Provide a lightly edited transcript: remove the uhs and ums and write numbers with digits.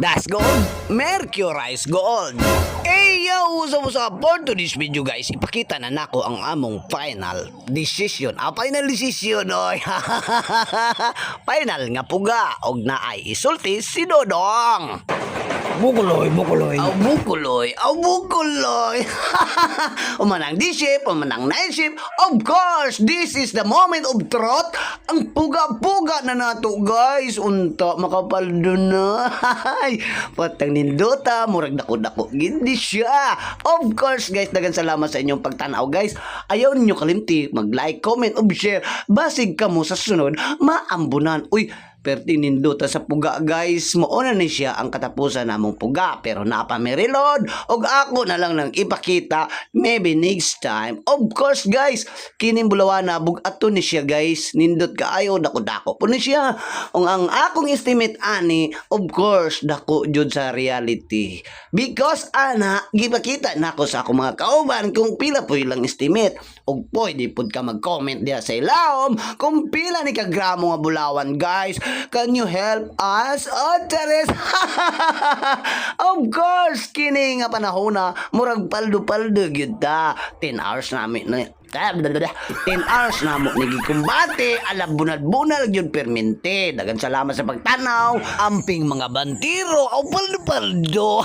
That's gold. Mercurize gold. Hey yo, what's up for today's video guys? Ipakita na nako ang among final decision. Final decision oy. Final nga puga og naay isulti si Dodong. Bukuloy. Aw bukuloy. Umanang D-ship, umanang night ship. Of course, this is the moment of truth. Ang puga-puga na nato guys. Unta makapaldo na. Patang nindota, murag dako-dako gindi siya. Of course guys, dagan salamat sa inyong pagtanaw guys. Ayaw ninyo kalimti mag-like, comment, ug share. Basig kamo sa sunod maambunan. Uy, perti nindota sa puga guys. Mauna ni siya ang katapusan namong puga. Pero napamirilod. Og ako na lang nang ipakita. Maybe next time. Of course guys. Kining bulawana. Bugato ni siya guys. Nindot kaayo. Dako-dako po ni siya. Ang akong estimate ani. Of course. Dako jud sa reality. Because ana. Gipakita na ako sa akong mga kauban. Kung pila po ilang estimate. Og pwede po ka mag-comment diya sa ilawom. Kung pila ni kagramo nga bulawan guys. Can you help us? Oh, Teres! Of course! Kini nga panahon na murag paldo-paldo gyud ta. 10 hours namin na 10 hours na mo nagikumbate ala bunal-bunal gyud permente. Dagan salamat sa pagtanaw. Amping mga bantiro. Aw paldo-paldo.